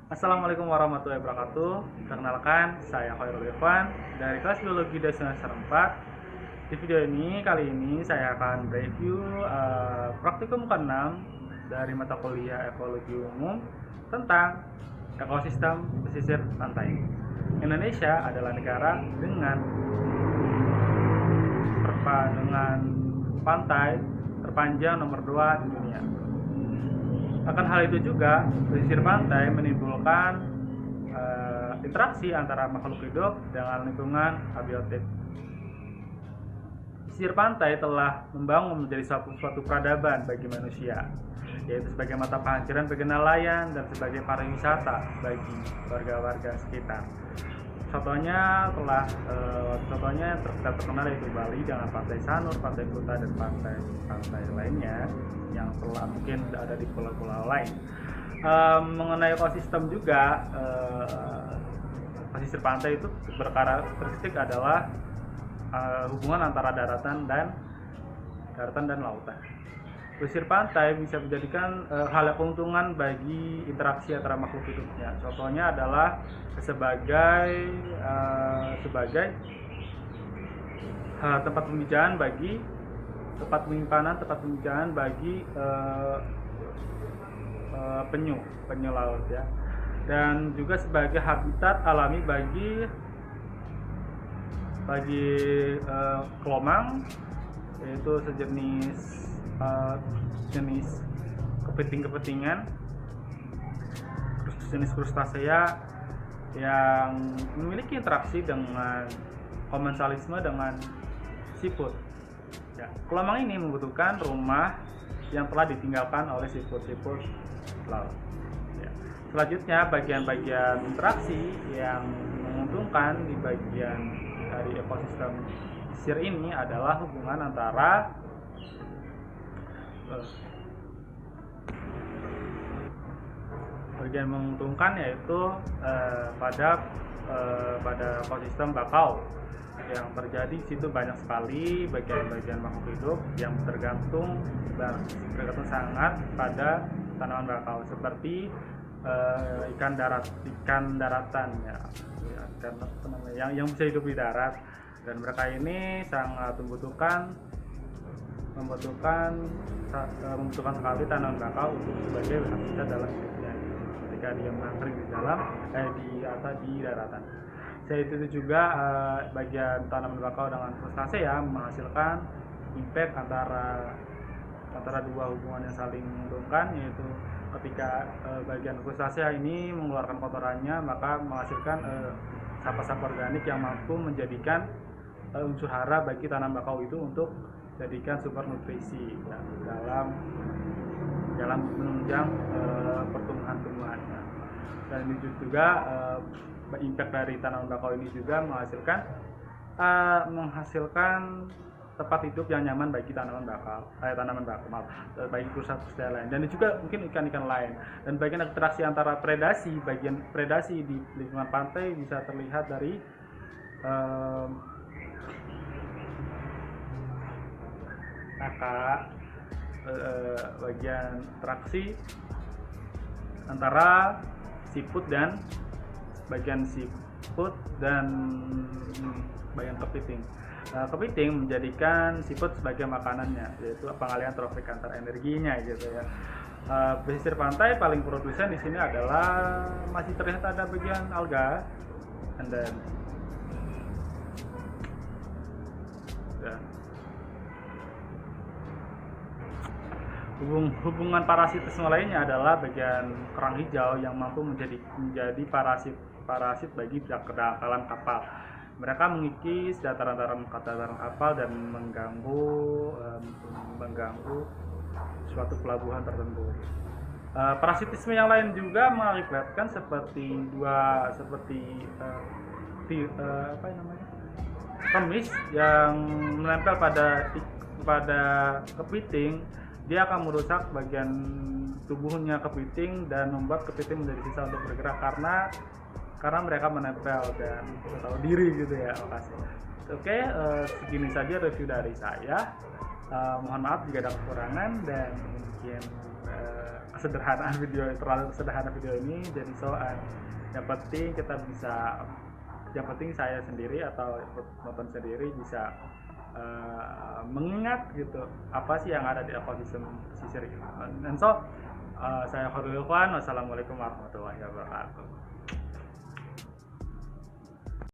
Assalamualaikum warahmatullahi wabarakatuh. Perkenalkan, saya Khairul Irfan dari kelas Biologi dari semester 4. Di video ini, kali ini saya akan review praktikum ke-6 dari mata kuliah Ekologi Umum tentang ekosistem pesisir pantai. Indonesia adalah negara dengan pantai terpanjang nomor 2 di dunia. Akan hal itu juga, pesisir pantai menimbulkan interaksi antara makhluk hidup dengan lingkungan abiotik. Pesisir pantai telah membangun menjadi suatu peradaban bagi manusia, yaitu sebagai mata penghasilan bagi nelayan dan sebagai pariwisata bagi warga-warga sekitar. Contohnya yang terkenal yaitu Bali dengan Pantai Sanur, Pantai Kuta, dan pantai lainnya yang telah mungkin ada di pulau-pulau lain. Mengenai ekosistem juga, pesisir pantai itu berkarakteristik adalah hubungan antara daratan dan lautan. Pesisir pantai bisa menjadikan hal keuntungan bagi interaksi antara makhluk hidupnya. Contohnya adalah sebagai tempat penyimpanan bagi penyu laut ya, dan juga sebagai habitat alami bagi kelomang, yaitu sejenis kepiting-kepitingan, jenis krustasea yang memiliki interaksi dengan komensalisme dengan siput. Ya, kelomang ini membutuhkan rumah yang telah ditinggalkan oleh siput-siput laut. Ya. Selanjutnya, bagian-bagian interaksi yang menguntungkan di bagian dari ekosistem pesisir ini adalah hubungan antara bagian menguntungkan, yaitu pada ekosistem bakau yang terjadi di situ banyak sekali bagian-bagian makhluk hidup yang tergantung sangat pada tanaman bakau, seperti ikan daratan yang bisa hidup di darat, dan mereka ini sangat membutuhkan sekali tanaman bakau untuk sebagai habitat dalam hidupnya ketika dia mengangkring di daratan. Selain itu juga bagian tanaman bakau dengan krustasea menghasilkan impact antara dua hubungan yang saling menguntungkan, yaitu ketika bagian krustasea ini mengeluarkan kotorannya, maka menghasilkan sampah-sampah organik yang mampu menjadikan unsur hara bagi tanaman bakau itu untuk jadikan sumber nutrisi ya, dalam menunjang pertumbuhan. Dan ini juga impact dari tanaman bakau ini juga menghasilkan tempat hidup yang nyaman bagi bagi krustasea lain, dan juga mungkin ikan-ikan lain. Dan bagian interaksi antara bagian predasi di lingkungan pantai bisa terlihat dari bagian interaksi antara siput dan bagian kepiting. Kepiting menjadikan siput sebagai makanannya, yaitu pengalihan trofik antar energinya gitu ya. Pesisir pantai paling produsen di sini adalah masih terlihat ada bagian alga, dan hubungan parasitisme lainnya adalah bagian kerang hijau yang mampu menjadi parasit bagi kedangkalan kapal. Mereka mengikis dataran kapal dan mengganggu suatu pelabuhan tertentu. Parasitisme yang lain juga mengakibatkan seperti kemis yang menempel pada kepiting. Dia akan merusak bagian tubuhnya kepiting dan membuat kepiting menjadi susah untuk bergerak karena mereka menempel dan tahu diri gitu ya. Makasih. Oke, segini saja review dari saya. Mohon maaf jika ada kekurangan, dan mungkin kesederhanaan video, terlalu sederhana video ini. Jadi yang penting kita bisa, yang penting saya sendiri atau nonton sendiri bisa mengingat gitu apa sih yang ada di ekosistem pesisir gitu. Dan saya Khairul Ikhwan, wassalamualaikum warahmatullahi wabarakatuh.